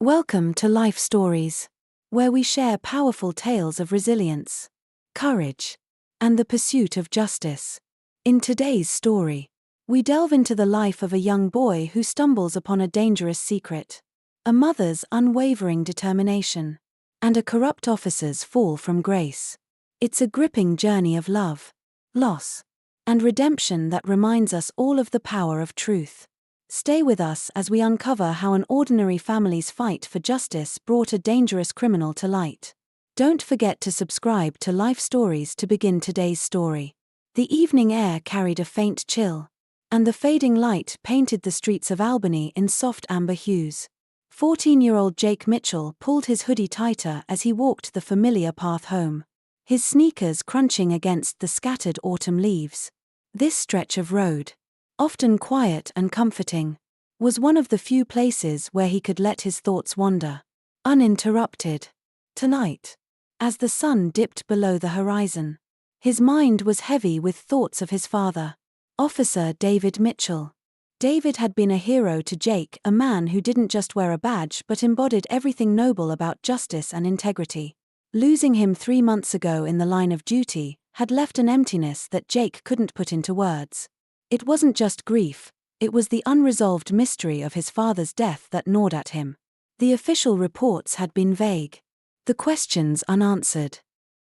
Welcome to Life Stories, where we share powerful tales of resilience, courage, and the pursuit of justice. In today's story, we delve into the life of a young boy who stumbles upon a dangerous secret, a mother's unwavering determination, and a corrupt officer's fall from grace. It's a gripping journey of love, loss, and redemption that reminds us all of the power of truth. Stay with us as we uncover how an ordinary family's fight for justice brought a dangerous criminal to light. Don't forget to subscribe to Life Stories to begin today's story. The evening air carried a faint chill, and the fading light painted the streets of Albany in soft amber hues. 14-year-old Jake Mitchell pulled his hoodie tighter as he walked the familiar path home, his sneakers crunching against the scattered autumn leaves. This stretch of road, often quiet and comforting, was one of the few places where he could let his thoughts wander, uninterrupted. Tonight, as the sun dipped below the horizon, his mind was heavy with thoughts of his father, Officer David Mitchell. David had been a hero to Jake, a man who didn't just wear a badge but embodied everything noble about justice and integrity. Losing him 3 months ago in the line of duty had left an emptiness that Jake couldn't put into words. It wasn't just grief, it was the unresolved mystery of his father's death that gnawed at him. The official reports had been vague, the questions unanswered.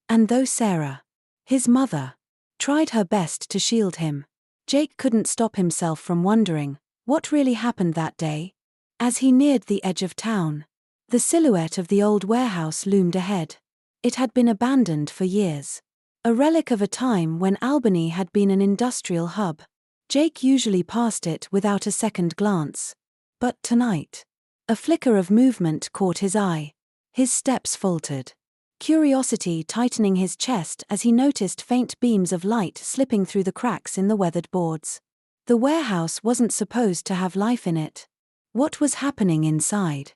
And though Sarah, his mother, tried her best to shield him, Jake couldn't stop himself from wondering what really happened that day. As he neared the edge of town, the silhouette of the old warehouse loomed ahead. It had been abandoned for years, a relic of a time when Albany had been an industrial hub. Jake usually passed it without a second glance. But tonight, a flicker of movement caught his eye. His steps faltered, curiosity tightening his chest as he noticed faint beams of light slipping through the cracks in the weathered boards. The warehouse wasn't supposed to have life in it. What was happening inside?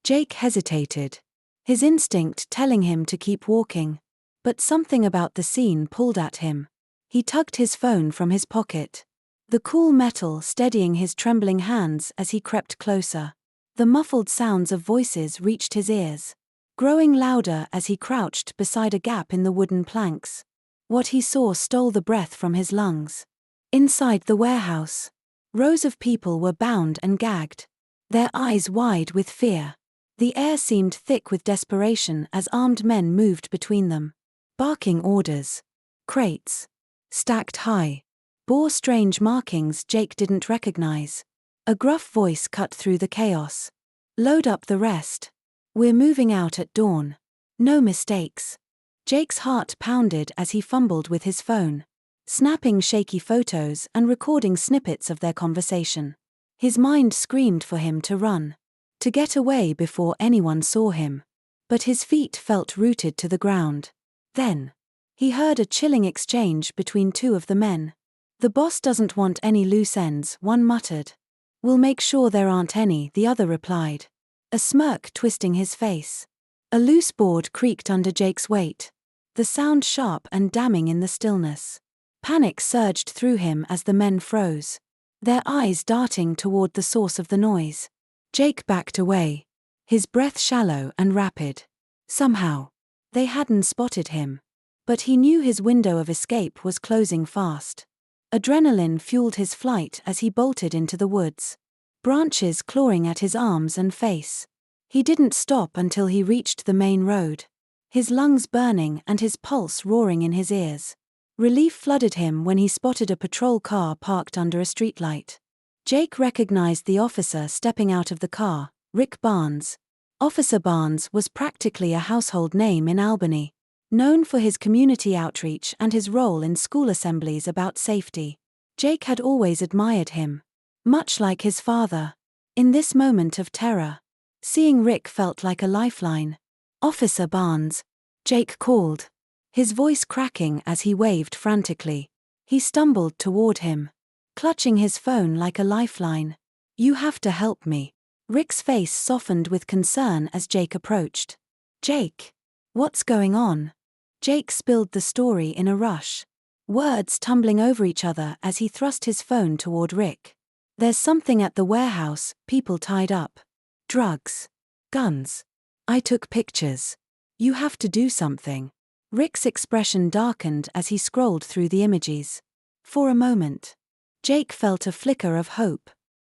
Jake hesitated, his instinct telling him to keep walking. But something about the scene pulled at him. He tugged his phone from his pocket, the cool metal steadying his trembling hands as he crept closer. The muffled sounds of voices reached his ears, growing louder as he crouched beside a gap in the wooden planks. What he saw stole the breath from his lungs. Inside the warehouse, rows of people were bound and gagged, their eyes wide with fear. The air seemed thick with desperation as armed men moved between them, barking orders. Crates, stacked high, bore strange markings Jake didn't recognize. A gruff voice cut through the chaos. "Load up the rest. We're moving out at dawn. No mistakes." Jake's heart pounded as he fumbled with his phone, snapping shaky photos and recording snippets of their conversation. His mind screamed for him to run, to get away before anyone saw him. But his feet felt rooted to the ground. Then, he heard a chilling exchange between two of the men. "The boss doesn't want any loose ends," one muttered. "We'll make sure there aren't any," the other replied, a smirk twisting his face. A loose board creaked under Jake's weight, the sound sharp and damning in the stillness. Panic surged through him as the men froze, their eyes darting toward the source of the noise. Jake backed away, his breath shallow and rapid. Somehow, they hadn't spotted him. But he knew his window of escape was closing fast. Adrenaline fueled his flight as he bolted into the woods, branches clawing at his arms and face. He didn't stop until he reached the main road, his lungs burning and his pulse roaring in his ears. Relief flooded him when he spotted a patrol car parked under a streetlight. Jake recognized the officer stepping out of the car, Rick Barnes. Officer Barnes was practically a household name in Albany, known for his community outreach and his role in school assemblies about safety. Jake had always admired him, much like his father. In this moment of terror, seeing Rick felt like a lifeline. "Officer Barnes," Jake called, his voice cracking as he waved frantically. He stumbled toward him, clutching his phone like a lifeline. "You have to help me." Rick's face softened with concern as Jake approached. "Jake, what's going on?" Jake spilled the story in a rush, words tumbling over each other as he thrust his phone toward Rick. "There's something at the warehouse, people tied up. Drugs." Guns. I took pictures. You have to do something. Rick's expression darkened as he scrolled through the images. For a moment, Jake felt a flicker of hope.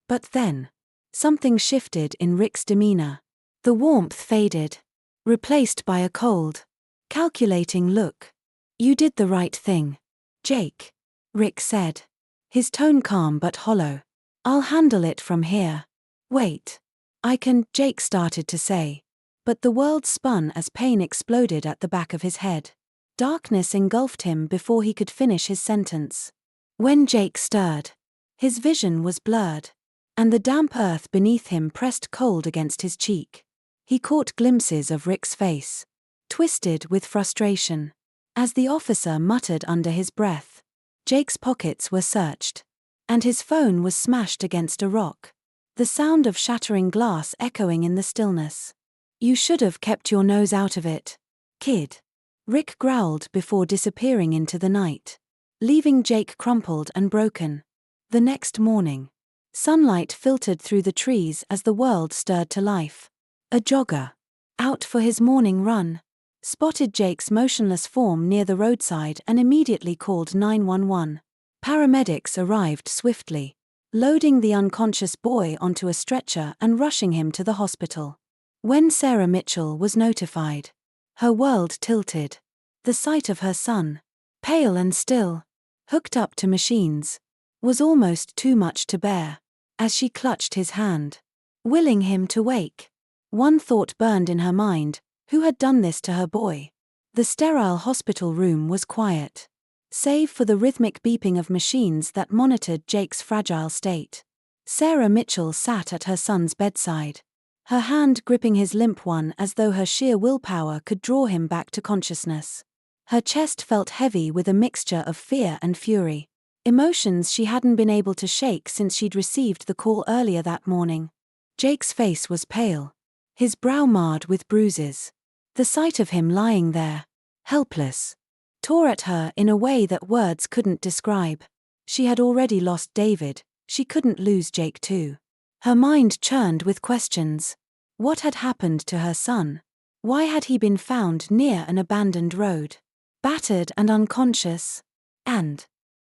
But then, something shifted in Rick's demeanor. The warmth faded, replaced by a cold, calculating look. You did the right thing, Jake, Rick said. His tone calm but hollow. I'll handle it from here. Wait. I can, Jake started to say. But the world spun as pain exploded at the back of his head. Darkness engulfed him before he could finish his sentence. When Jake stirred, his vision was blurred, and the damp earth beneath him pressed cold against his cheek. He caught glimpses of Rick's face, twisted with frustration. As the officer muttered under his breath, Jake's pockets were searched, and his phone was smashed against a rock, the sound of shattering glass echoing in the stillness. You should have kept your nose out of it, kid, Rick growled before disappearing into the night, leaving Jake crumpled and broken. The next morning, sunlight filtered through the trees as the world stirred to life. A jogger, out for his morning run, spotted Jake's motionless form near the roadside and immediately called 911. Paramedics arrived swiftly, loading the unconscious boy onto a stretcher and rushing him to the hospital. When Sarah Mitchell was notified, her world tilted. The sight of her son, pale and still, hooked up to machines, was almost too much to bear. As she clutched his hand, willing him to wake, one thought burned in her mind: who had done this to her boy? The sterile hospital room was quiet, save for the rhythmic beeping of machines that monitored Jake's fragile state. Sarah Mitchell sat at her son's bedside, her hand gripping his limp one as though her sheer willpower could draw him back to consciousness. Her chest felt heavy with a mixture of fear and fury, emotions she hadn't been able to shake since she'd received the call earlier that morning. Jake's face was pale, his brow marred with bruises. The sight of him lying there, helpless, tore at her in a way that words couldn't describe. She had already lost David, she couldn't lose Jake too. Her mind churned with questions. What had happened to her son? Why had he been found near an abandoned road, battered and unconscious? And,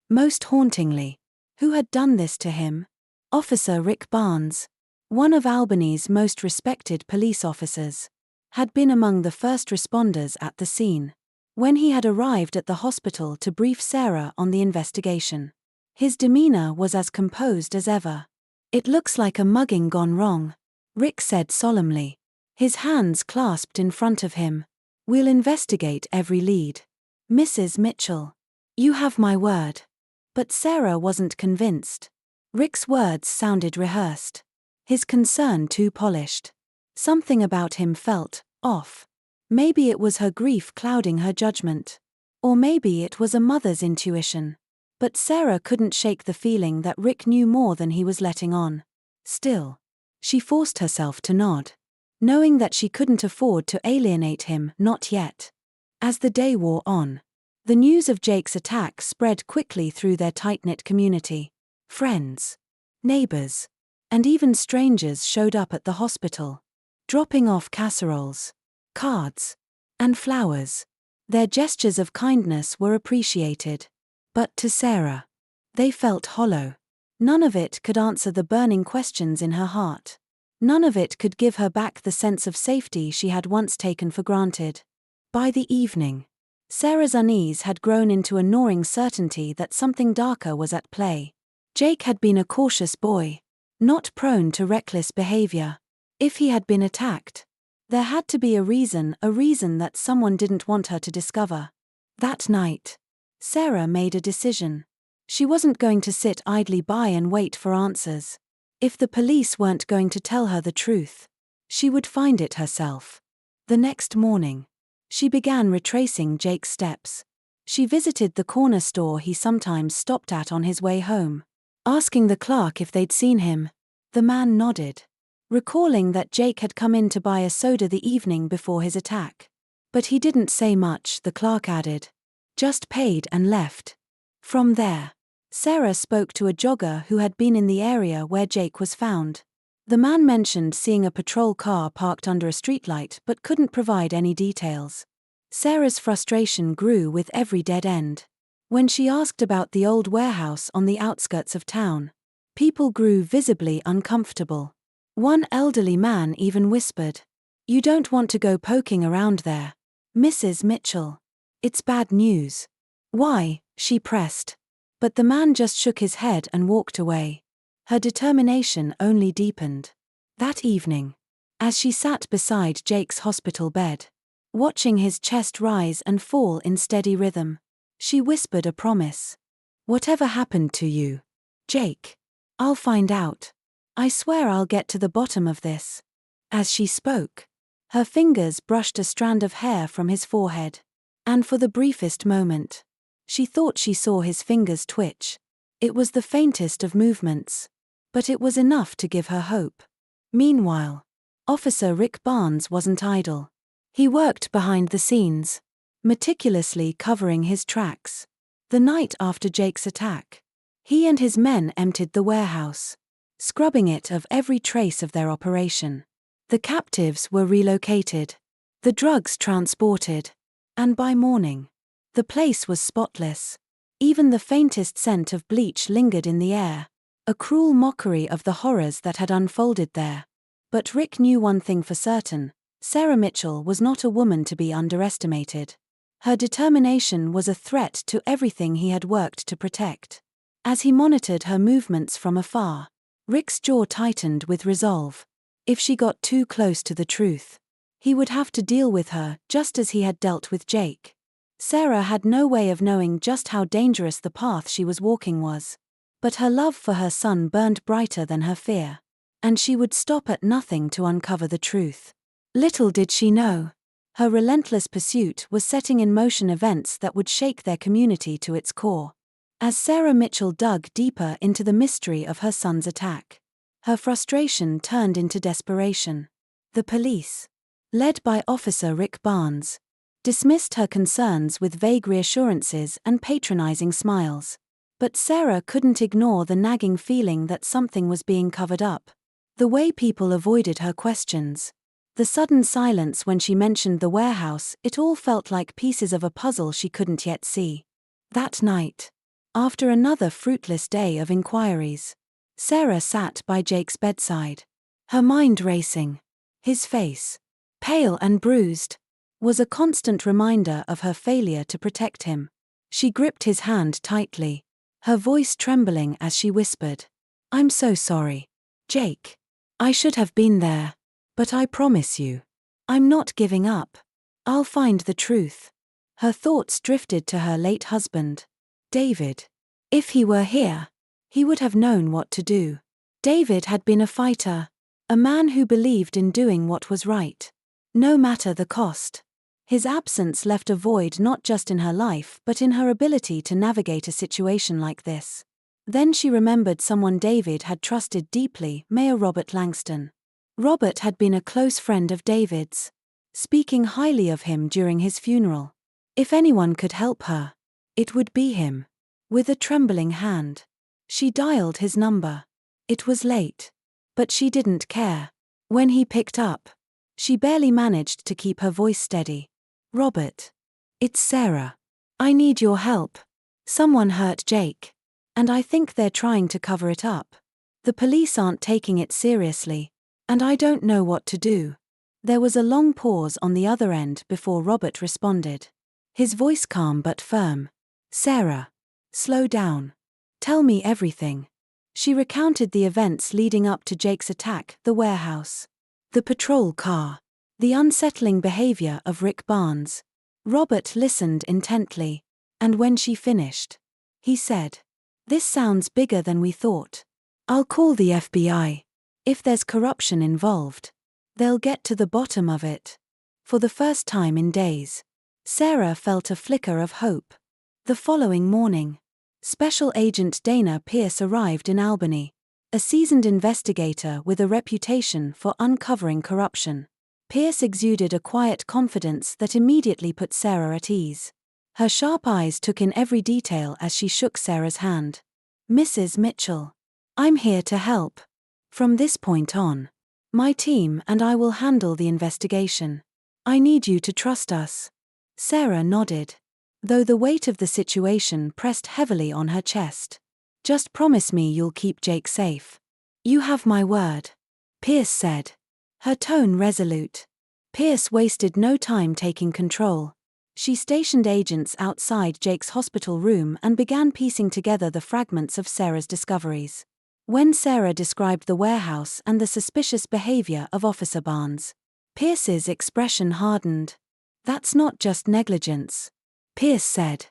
most hauntingly, who had done this to him? Officer Rick Barnes, one of Albany's most respected police officers, had been among the first responders at the scene. When he had arrived at the hospital to brief Sarah on the investigation, his demeanor was as composed as ever. It looks like a mugging gone wrong, Rick said solemnly, his hands clasped in front of him. We'll investigate every lead. Mrs. Mitchell, you have my word. But Sarah wasn't convinced. Rick's words sounded rehearsed, his concern too polished. Something about him felt off. Maybe it was her grief clouding her judgment. Or maybe it was a mother's intuition. But Sarah couldn't shake the feeling that Rick knew more than he was letting on. Still, she forced herself to nod, knowing that she couldn't afford to alienate him, not yet. As the day wore on, the news of Jake's attack spread quickly through their tight-knit community. Friends, neighbors, and even strangers showed up at the hospital, dropping off casseroles, cards, and flowers. Their gestures of kindness were appreciated. But to Sarah, they felt hollow. None of it could answer the burning questions in her heart. None of it could give her back the sense of safety she had once taken for granted. By the evening, Sarah's unease had grown into a gnawing certainty that something darker was at play. Jake had been a cautious boy, not prone to reckless behavior. If he had been attacked, there had to be a reason that someone didn't want her to discover. That night, Sarah made a decision. She wasn't going to sit idly by and wait for answers. If the police weren't going to tell her the truth, she would find it herself. The next morning, she began retracing Jake's steps. She visited the corner store he sometimes stopped at on his way home, asking the clerk if they'd seen him. The man nodded, recalling that Jake had come in to buy a soda the evening before his attack. But he didn't say much, the clerk added. Just paid and left. From there, Sarah spoke to a jogger who had been in the area where Jake was found. The man mentioned seeing a patrol car parked under a streetlight but couldn't provide any details. Sarah's frustration grew with every dead end. When she asked about the old warehouse on the outskirts of town, people grew visibly uncomfortable. One elderly man even whispered, "You don't want to go poking around there, Mrs. Mitchell. It's bad news." "Why?" she pressed. But the man just shook his head and walked away. Her determination only deepened. That evening, as she sat beside Jake's hospital bed, watching his chest rise and fall in steady rhythm, she whispered a promise. "Whatever happened to you, Jake, I'll find out. I swear I'll get to the bottom of this." As she spoke, her fingers brushed a strand of hair from his forehead, and for the briefest moment, she thought she saw his fingers twitch. It was the faintest of movements, but it was enough to give her hope. Meanwhile, Officer Rick Barnes wasn't idle. He worked behind the scenes, meticulously covering his tracks. The night after Jake's attack, he and his men emptied the warehouse, scrubbing it of every trace of their operation. The captives were relocated, the drugs transported, and by morning, the place was spotless. Even the faintest scent of bleach lingered in the air, a cruel mockery of the horrors that had unfolded there. But Rick knew one thing for certain: Sarah Mitchell was not a woman to be underestimated. Her determination was a threat to everything he had worked to protect. As he monitored her movements from afar, Rick's jaw tightened with resolve. If she got too close to the truth, he would have to deal with her just as he had dealt with Jake. Sarah had no way of knowing just how dangerous the path she was walking was. But her love for her son burned brighter than her fear, and she would stop at nothing to uncover the truth. Little did she know, her relentless pursuit was setting in motion events that would shake their community to its core. As Sarah Mitchell dug deeper into the mystery of her son's attack, her frustration turned into desperation. The police, led by Officer Rick Barnes, dismissed her concerns with vague reassurances and patronizing smiles. But Sarah couldn't ignore the nagging feeling that something was being covered up. The way people avoided her questions, the sudden silence when she mentioned the warehouse, it all felt like pieces of a puzzle she couldn't yet see. That night, after another fruitless day of inquiries, Sarah sat by Jake's bedside, her mind racing. His face, pale and bruised, was a constant reminder of her failure to protect him. She gripped his hand tightly, her voice trembling as she whispered, "I'm so sorry, Jake. I should have been there. But I promise you, I'm not giving up. I'll find the truth." Her thoughts drifted to her late husband, David. If he were here, he would have known what to do. David had been a fighter, a man who believed in doing what was right, no matter the cost. His absence left a void not just in her life but in her ability to navigate a situation like this. Then she remembered someone David had trusted deeply, Mayor Robert Langston. Robert had been a close friend of David's, speaking highly of him during his funeral. If anyone could help her, it would be him. With a trembling hand, she dialed his number. It was late, but she didn't care. When he picked up, she barely managed to keep her voice steady. "Robert, it's Sarah. I need your help. Someone hurt Jake, and I think they're trying to cover it up. The police aren't taking it seriously, and I don't know what to do." There was a long pause on the other end before Robert responded, his voice calm but firm. "Sarah, slow down. Tell me everything." She recounted the events leading up to Jake's attack, the warehouse, the patrol car, the unsettling behavior of Rick Barnes. Robert listened intently, and when she finished, he said, "This sounds bigger than we thought. I'll call the FBI. If there's corruption involved, they'll get to the bottom of it." For the first time in days, Sarah felt a flicker of hope. The following morning, Special Agent Dana Pierce arrived in Albany, a seasoned investigator with a reputation for uncovering corruption. Pierce exuded a quiet confidence that immediately put Sarah at ease. Her sharp eyes took in every detail as she shook Sarah's hand. "Mrs. Mitchell, I'm here to help." From this point on, my team and I will handle the investigation. I need you to trust us. Sarah nodded, though the weight of the situation pressed heavily on her chest. Just promise me you'll keep Jake safe. You have my word, Pierce said, her tone resolute. Pierce wasted no time taking control. She stationed agents outside Jake's hospital room and began piecing together the fragments of Sarah's discoveries. When Sarah described the warehouse and the suspicious behavior of Officer Barnes, Pierce's expression hardened. That's not just negligence, Pierce said,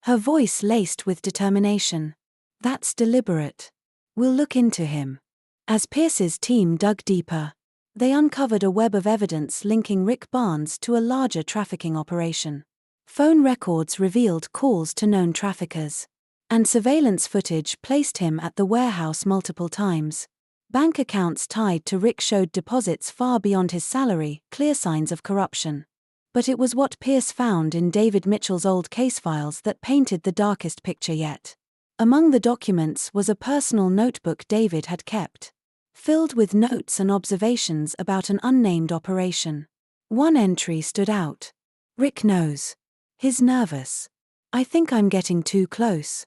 her voice laced with determination. That's deliberate. We'll look into him. As Pierce's team dug deeper, they uncovered a web of evidence linking Rick Barnes to a larger trafficking operation. Phone records revealed calls to known traffickers, and surveillance footage placed him at the warehouse multiple times. Bank accounts tied to Rick showed deposits far beyond his salary, clear signs of corruption. But it was what Pierce found in David Mitchell's old case files that painted the darkest picture yet. Among the documents was a personal notebook David had kept, filled with notes and observations about an unnamed operation. One entry stood out. Rick knows. He's nervous. I think I'm getting too close.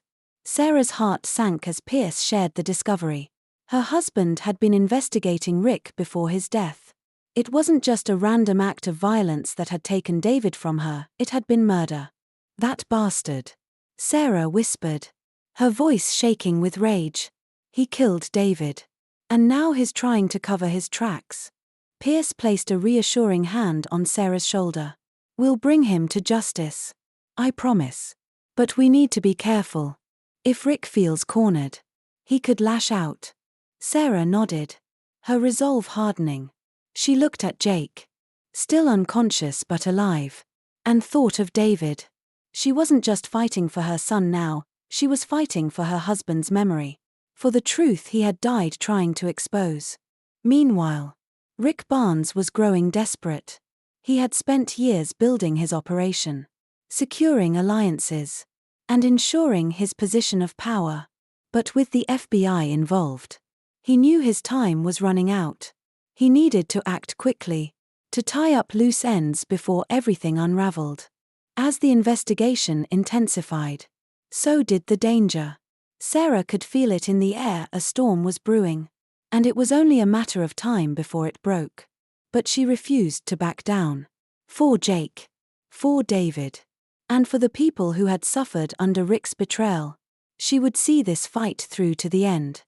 Sarah's heart sank as Pierce shared the discovery. Her husband had been investigating Rick before his death. It wasn't just a random act of violence that had taken David from her, it had been murder. That bastard, Sarah whispered, her voice shaking with rage. He killed David. And now he's trying to cover his tracks. Pierce placed a reassuring hand on Sarah's shoulder. We'll bring him to justice. I promise. But we need to be careful. If Rick feels cornered, he could lash out. Sarah nodded, her resolve hardening. She looked at Jake, still unconscious but alive, and thought of David. She wasn't just fighting for her son now, she was fighting for her husband's memory, for the truth he had died trying to expose. Meanwhile, Rick Barnes was growing desperate. He had spent years building his operation, securing alliances, and ensuring his position of power. But with the FBI involved, he knew his time was running out. He needed to act quickly, to tie up loose ends before everything unraveled. As the investigation intensified, so did the danger. Sarah could feel it in the air, a storm was brewing, and it was only a matter of time before it broke. But she refused to back down. For Jake, for David, and for the people who had suffered under Rick's betrayal, she would see this fight through to the end.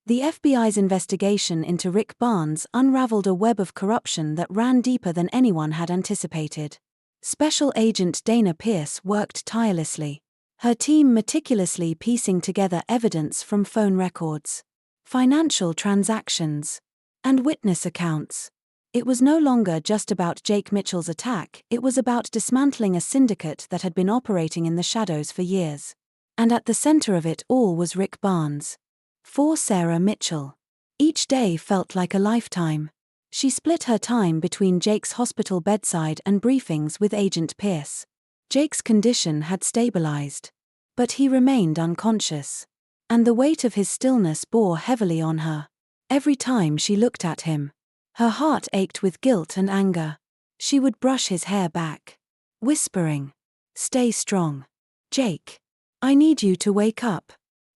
The FBI's investigation into Rick Barnes unraveled a web of corruption that ran deeper than anyone had anticipated. Special Agent Dana Pierce worked tirelessly, her team meticulously piecing together evidence from phone records, financial transactions, and witness accounts. It was no longer just about Jake Mitchell's attack, it was about dismantling a syndicate that had been operating in the shadows for years. And at the center of it all was Rick Barnes. For Sarah Mitchell, each day felt like a lifetime. She split her time between Jake's hospital bedside and briefings with Agent Pierce. Jake's condition had stabilized, but he remained unconscious, and the weight of his stillness bore heavily on her. Every time she looked at him, her heart ached with guilt and anger. She would brush his hair back, whispering, "Stay strong. Jake, I need you to wake up."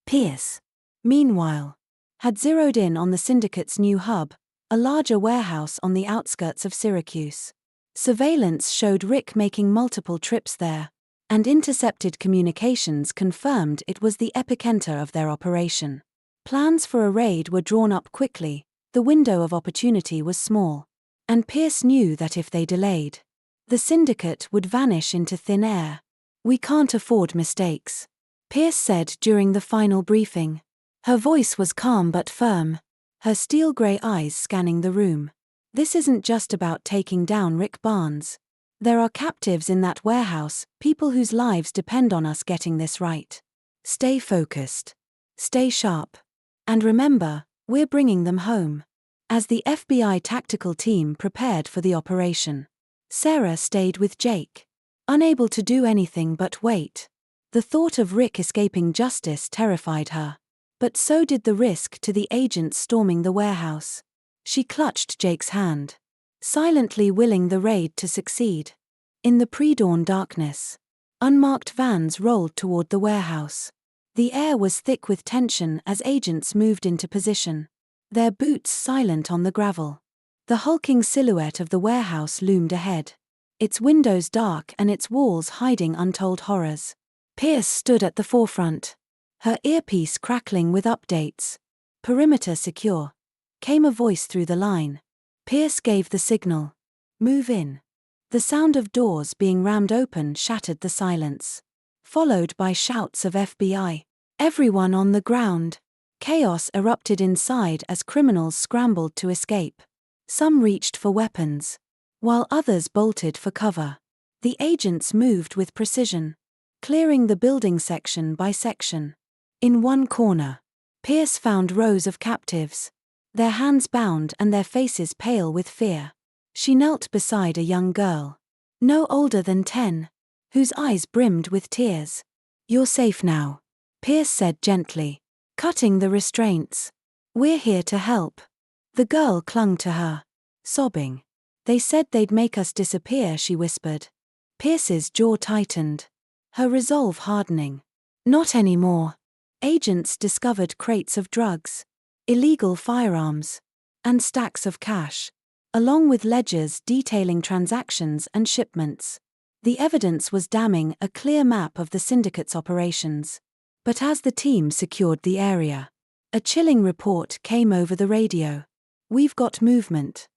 Pierce, meanwhile, had zeroed in on the syndicate's new hub, a larger warehouse on the outskirts of Syracuse. Surveillance showed Rick making multiple trips there, and intercepted communications confirmed it was the epicenter of their operation. Plans for a raid were drawn up quickly, the window of opportunity was small, and Pierce knew that if they delayed, the syndicate would vanish into thin air. "We can't afford mistakes," Pierce said during the final briefing. Her voice was calm but firm, her steel-gray eyes scanning the room. "This isn't just about taking down Rick Barnes. There are captives in that warehouse, people whose lives depend on us getting this right. Stay focused. Stay sharp. And remember, we're bringing them home." As the FBI tactical team prepared for the operation, Sarah stayed with Jake, unable to do anything but wait. The thought of Rick escaping justice terrified her. But so did the risk to the agents storming the warehouse. She clutched Jake's hand, silently willing the raid to succeed. In the pre-dawn darkness, unmarked vans rolled toward the warehouse. The air was thick with tension as agents moved into position, their boots silent on the gravel. The hulking silhouette of the warehouse loomed ahead, its windows dark and its walls hiding untold horrors. Pierce stood at the forefront, her earpiece crackling with updates. Perimeter secure. Came a voice through the line. Pierce gave the signal. Move in. The sound of doors being rammed open shattered the silence, followed by shouts of FBI. Everyone on the ground. Chaos erupted inside as criminals scrambled to escape. Some reached for weapons, while others bolted for cover. The agents moved with precision, clearing the building section by section. In one corner, Pierce found rows of captives, their hands bound and their faces pale with fear. She knelt beside a young girl, no older than 10, whose eyes brimmed with tears. "You're safe now," Pierce said gently, cutting the restraints. "We're here to help." The girl clung to her, sobbing. "They said they'd make us disappear," she whispered. Pierce's jaw tightened, her resolve hardening. "Not anymore." Agents discovered crates of drugs, illegal firearms, and stacks of cash, along with ledgers detailing transactions and shipments. The evidence was damning, a clear map of the syndicate's operations. But as the team secured the area, a chilling report came over the radio. "We've got movement."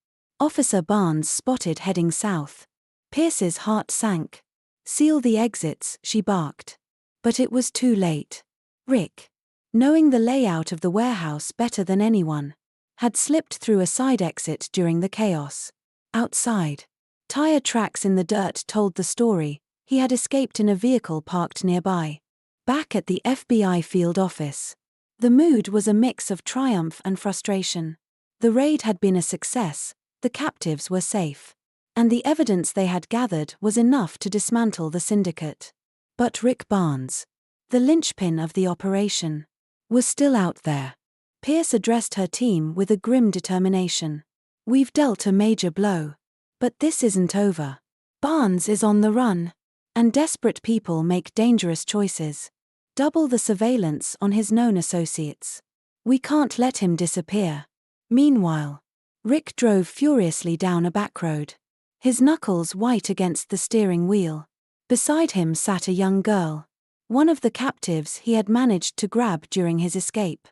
Officer Barnes spotted heading south. Pierce's heart sank. "Seal the exits," she barked. But it was too late. Rick, knowing the layout of the warehouse better than anyone, had slipped through a side exit during the chaos. Outside, tire tracks in the dirt told the story. He had escaped in a vehicle parked nearby. Back at the FBI field office, the mood was a mix of triumph and frustration. The raid had been a success, the captives were safe, and the evidence they had gathered was enough to dismantle the syndicate. But Rick Barnes, the linchpin of the operation, was still out there. Pierce addressed her team with a grim determination. "We've dealt a major blow. But this isn't over. Barnes is on the run, and desperate people make dangerous choices. Double the surveillance on his known associates. We can't let him disappear." Meanwhile, Rick drove furiously down a back road, his knuckles white against the steering wheel. Beside him sat a young girl, one of the captives he had managed to grab during his escape.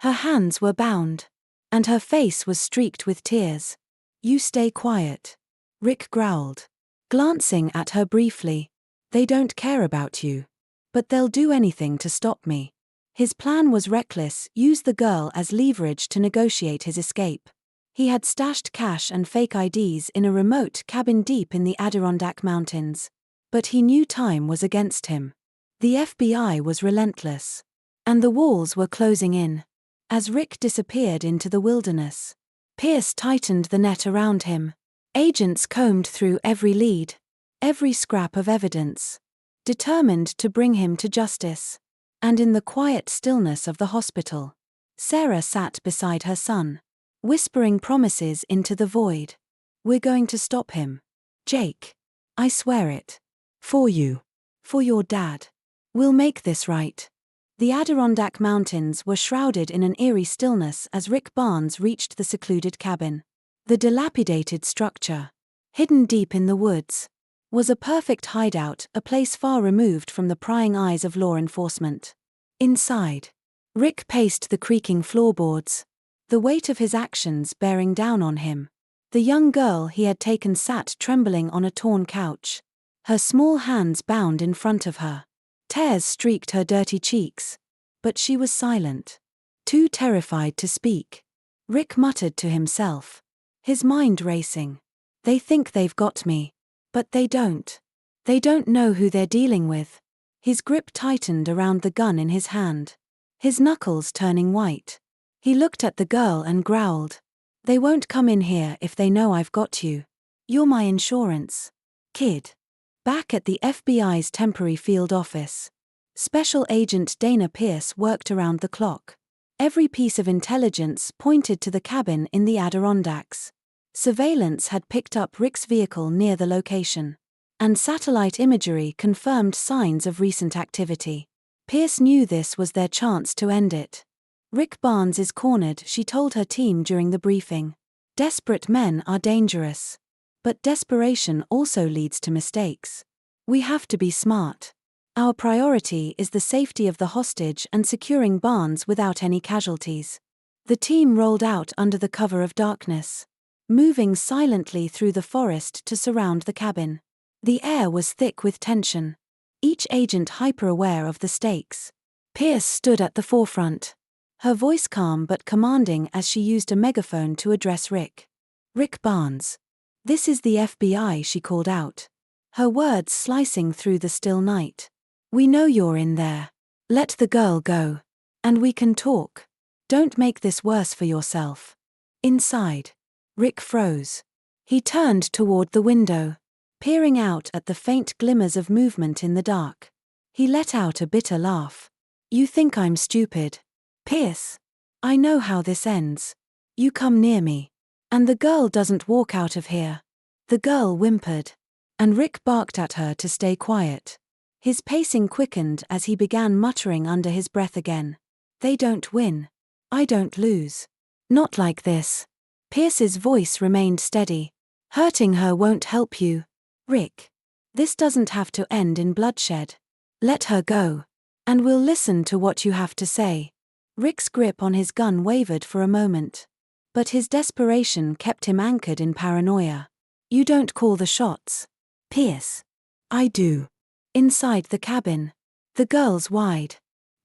Her hands were bound, and her face was streaked with tears. "You stay quiet," Rick growled, glancing at her briefly. "They don't care about you, but they'll do anything to stop me." His plan was reckless, use the girl as leverage to negotiate his escape. He had stashed cash and fake IDs in a remote cabin deep in the Adirondack Mountains. But he knew time was against him. The FBI was relentless, and the walls were closing in. As Rick disappeared into the wilderness, Pierce tightened the net around him. Agents combed through every lead, every scrap of evidence, determined to bring him to justice. And in the quiet stillness of the hospital, Sarah sat beside her son, whispering promises into the void. "We're going to stop him, Jake. I swear it. For you. For your dad. We'll make this right." The Adirondack Mountains were shrouded in an eerie stillness as Rick Barnes reached the secluded cabin. The dilapidated structure, hidden deep in the woods, was a perfect hideout, a place far removed from the prying eyes of law enforcement. Inside, Rick paced the creaking floorboards, the weight of his actions bearing down on him. The young girl he had taken sat trembling on a torn couch, her small hands bound in front of her. Tears streaked her dirty cheeks, but she was silent, too terrified to speak. Rick muttered to himself, his mind racing. "They think they've got me, but they don't. They don't know who they're dealing with." His grip tightened around the gun in his hand, his knuckles turning white. He looked at the girl and growled, "They won't come in here if they know I've got you. You're my insurance, kid." Back at the FBI's temporary field office, Special Agent Dana Pierce worked around the clock. Every piece of intelligence pointed to the cabin in the Adirondacks. Surveillance had picked up Rick's vehicle near the location, and satellite imagery confirmed signs of recent activity. Pierce knew this was their chance to end it. Rick Barnes is cornered, she told her team during the briefing. Desperate men are dangerous. But desperation also leads to mistakes. We have to be smart. Our priority is the safety of the hostage and securing Barnes without any casualties. The team rolled out under the cover of darkness, moving silently through the forest to surround the cabin. The air was thick with tension, each agent hyper-aware of the stakes. Pierce stood at the forefront, her voice calm but commanding as she used a megaphone to address Rick. Rick Barnes. This is the FBI, she called out, her words slicing through the still night. We know you're in there. Let the girl go. And we can talk. Don't make this worse for yourself. Inside. Rick froze. He turned toward the window, peering out at the faint glimmers of movement in the dark. He let out a bitter laugh. You think I'm stupid? Pierce. I know how this ends. You come near me. And the girl doesn't walk out of here. The girl whimpered. And Rick barked at her to stay quiet. His pacing quickened as he began muttering under his breath again. They don't win. I don't lose. Not like this. Pierce's voice remained steady. Hurting her won't help you. Rick. This doesn't have to end in bloodshed. Let her go. And we'll listen to what you have to say. Rick's grip on his gun wavered for a moment. But his desperation kept him anchored in paranoia. You don't call the shots. Pierce. I do. Inside the cabin. The girl's wide,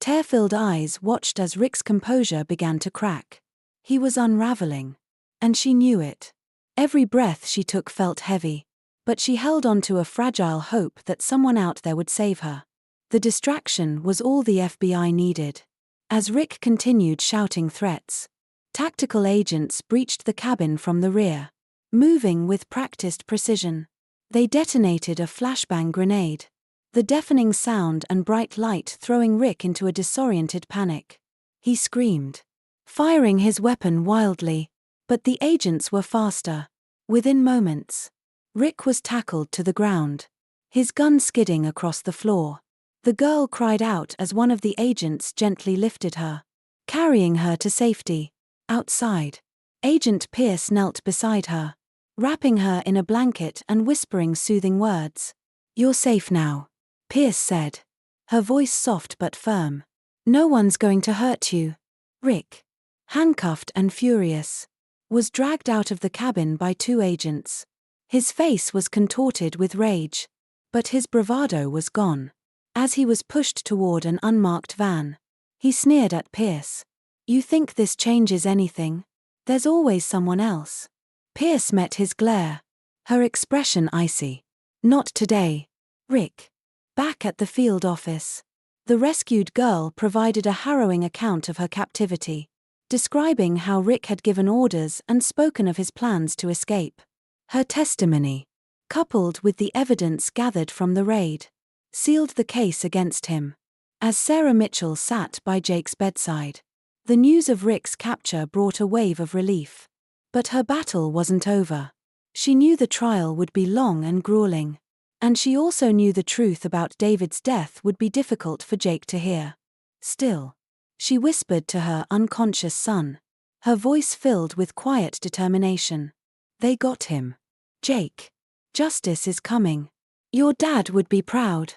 tear-filled eyes watched as Rick's composure began to crack. He was unraveling. And she knew it. Every breath she took felt heavy. But she held on to a fragile hope that someone out there would save her. The distraction was all the FBI needed. As Rick continued shouting threats, tactical agents breached the cabin from the rear, moving with practiced precision. They detonated a flashbang grenade, the deafening sound and bright light throwing Rick into a disoriented panic. He screamed, firing his weapon wildly, but the agents were faster. Within moments, Rick was tackled to the ground, his gun skidding across the floor. The girl cried out as one of the agents gently lifted her, carrying her to safety. Outside, Agent Pierce knelt beside her, wrapping her in a blanket and whispering soothing words. You're safe now, Pierce said, her voice soft but firm. No one's going to hurt you. Rick, handcuffed and furious, was dragged out of the cabin by two agents. His face was contorted with rage, but his bravado was gone. As he was pushed toward an unmarked van, he sneered at Pierce. You think this changes anything? There's always someone else. Pierce met his glare, her expression icy. Not today. Rick. Back at the field office, the rescued girl provided a harrowing account of her captivity, describing how Rick had given orders and spoken of his plans to escape. Her testimony, coupled with the evidence gathered from the raid, sealed the case against him. As Sarah Mitchell sat by Jake's bedside, the news of Rick's capture brought a wave of relief. But her battle wasn't over. She knew the trial would be long and grueling. And she also knew the truth about David's death would be difficult for Jake to hear. Still, she whispered to her unconscious son, her voice filled with quiet determination. They got him. Jake. Justice is coming. Your dad would be proud.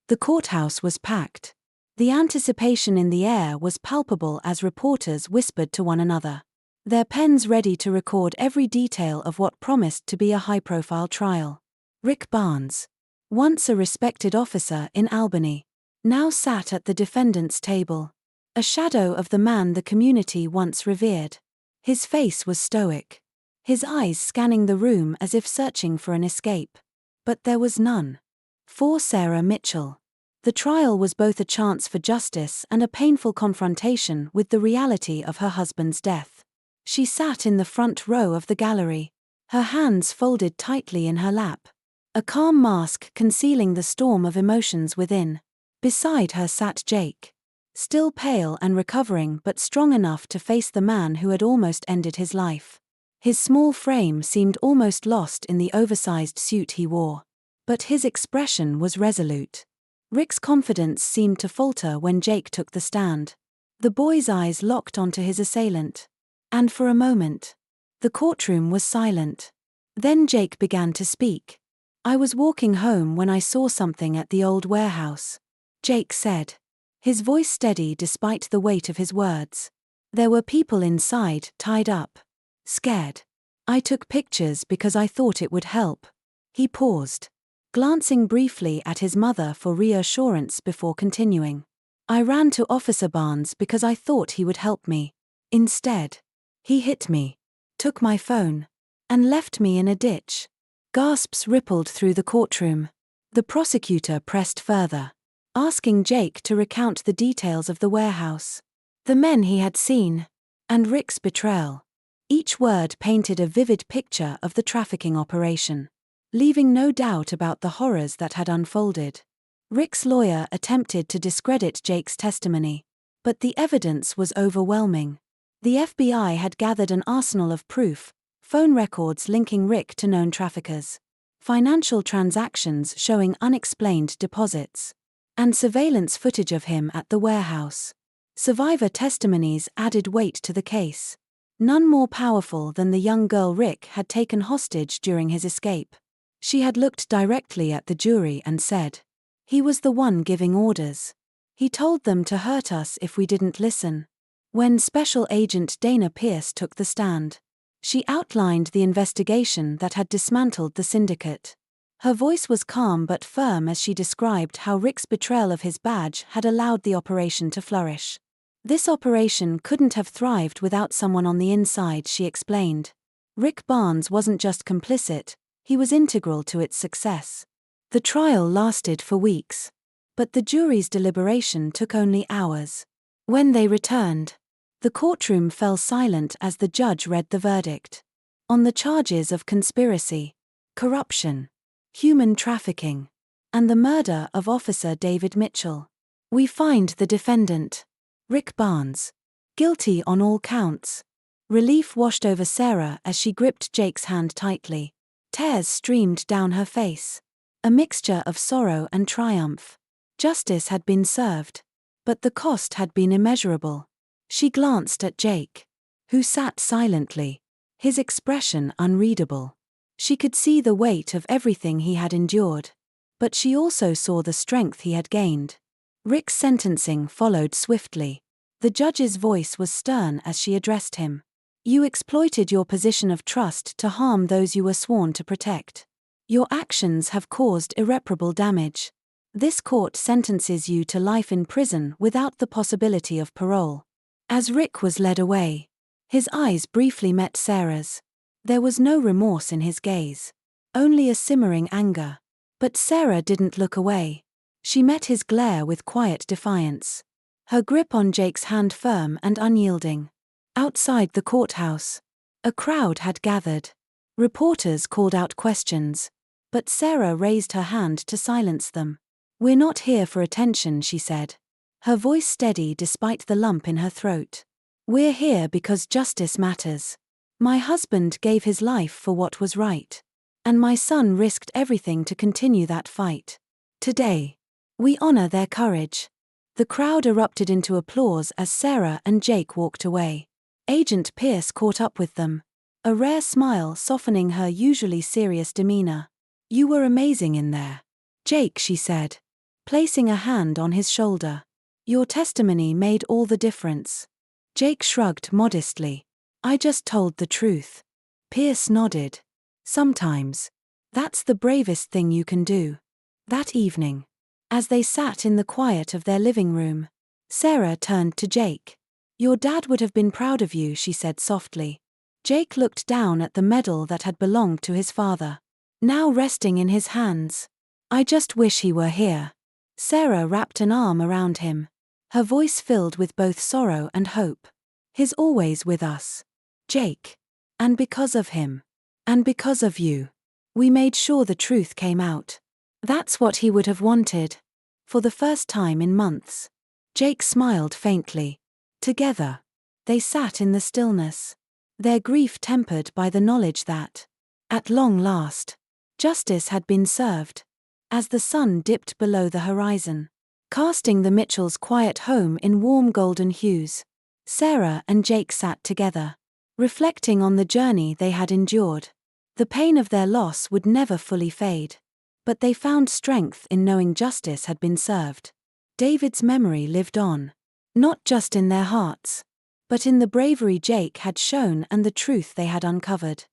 The courthouse was packed. The anticipation in the air was palpable as reporters whispered to one another, their pens ready to record every detail of what promised to be a high-profile trial. Rick Barnes, once a respected officer in Albany, now sat at the defendant's table, a shadow of the man the community once revered. His face was stoic, his eyes scanning the room as if searching for an escape. But there was none. For Sarah Mitchell, the trial was both a chance for justice and a painful confrontation with the reality of her husband's death. She sat in the front row of the gallery, her hands folded tightly in her lap, a calm mask concealing the storm of emotions within. Beside her sat Jake, still pale and recovering but strong enough to face the man who had almost ended his life. His small frame seemed almost lost in the oversized suit he wore. But his expression was resolute. Rick's confidence seemed to falter when Jake took the stand. The boy's eyes locked onto his assailant. And for a moment, the courtroom was silent. Then Jake began to speak. "I was walking home when I saw something at the old warehouse," Jake said. His voice steady despite the weight of his words. "There were people inside, tied up. Scared. I took pictures because I thought it would help." He paused, glancing briefly at his mother for reassurance before continuing. "I ran to Officer Barnes because I thought he would help me. Instead, he hit me, took my phone, and left me in a ditch." Gasps rippled through the courtroom. The prosecutor pressed further, asking Jake to recount the details of the warehouse, the men he had seen, and Rick's betrayal. Each word painted a vivid picture of the trafficking operation, leaving no doubt about the horrors that had unfolded. Rick's lawyer attempted to discredit Jake's testimony, but the evidence was overwhelming. The FBI had gathered an arsenal of proof: phone records linking Rick to known traffickers, financial transactions showing unexplained deposits, and surveillance footage of him at the warehouse. Survivor testimonies added weight to the case, none more powerful than the young girl Rick had taken hostage during his escape. She had looked directly at the jury and said, "He was the one giving orders. He told them to hurt us if we didn't listen." When Special Agent Dana Pierce took the stand, she outlined the investigation that had dismantled the syndicate. Her voice was calm but firm as she described how Rick's betrayal of his badge had allowed the operation to flourish. "This operation couldn't have thrived without someone on the inside," she explained. "Rick Barnes wasn't just complicit, he was integral to its success." The trial lasted for weeks, but the jury's deliberation took only hours. When they returned, the courtroom fell silent as the judge read the verdict. On the charges of conspiracy, corruption, human trafficking, and the murder of Officer David Mitchell, we find the defendant, Rick Barnes, guilty on all counts. Relief washed over Sarah as she gripped Jake's hand tightly. Tears streamed down her face, a mixture of sorrow and triumph. Justice had been served, but the cost had been immeasurable. She glanced at Jake, who sat silently, his expression unreadable. She could see the weight of everything he had endured, but she also saw the strength he had gained. Rick's sentencing followed swiftly. The judge's voice was stern as she addressed him. "You exploited your position of trust to harm those you were sworn to protect. Your actions have caused irreparable damage. This court sentences you to life in prison without the possibility of parole." As Rick was led away, his eyes briefly met Sarah's. There was no remorse in his gaze, only a simmering anger. But Sarah didn't look away. She met his glare with quiet defiance, her grip on Jake's hand firm and unyielding. Outside the courthouse, a crowd had gathered. Reporters called out questions, but Sarah raised her hand to silence them. "We're not here for attention," she said, her voice steady despite the lump in her throat. "We're here because justice matters. My husband gave his life for what was right, and my son risked everything to continue that fight. Today, we honor their courage." The crowd erupted into applause as Sarah and Jake walked away. Agent Pierce caught up with them, a rare smile softening her usually serious demeanor. "You were amazing in there, Jake," she said, placing a hand on his shoulder. "Your testimony made all the difference." Jake shrugged modestly. "I just told the truth." Pierce nodded. "Sometimes, that's the bravest thing you can do." That evening, as they sat in the quiet of their living room, Sarah turned to Jake. "Your dad would have been proud of you," she said softly. Jake looked down at the medal that had belonged to his father, now resting in his hands. "I just wish he were here." Sarah wrapped an arm around him, her voice filled with both sorrow and hope. "He's always with us, Jake. And because of him, and because of you, we made sure the truth came out." That's what he would have wanted. For the first time in months, Jake smiled faintly. Together, they sat in the stillness, their grief tempered by the knowledge that, at long last, justice had been served. As the sun dipped below the horizon, casting the Mitchells' quiet home in warm golden hues, Sarah and Jake sat together, reflecting on the journey they had endured. The pain of their loss would never fully fade, but they found strength in knowing justice had been served. David's memory lived on, not just in their hearts, but in the bravery Jake had shown and the truth they had uncovered.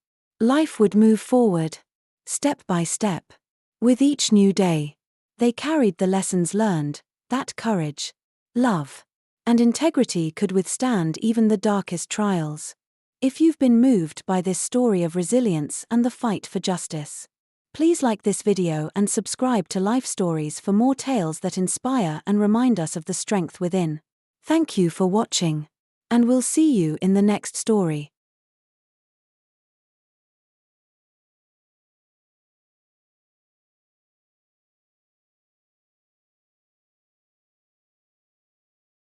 Life would move forward, step by step. With each new day, they carried the lessons learned, that courage, love, and integrity could withstand even the darkest trials. If you've been moved by this story of resilience and the fight for justice, please like this video and subscribe to Life Stories for more tales that inspire and remind us of the strength within. Thank you for watching, and we'll see you in the next story.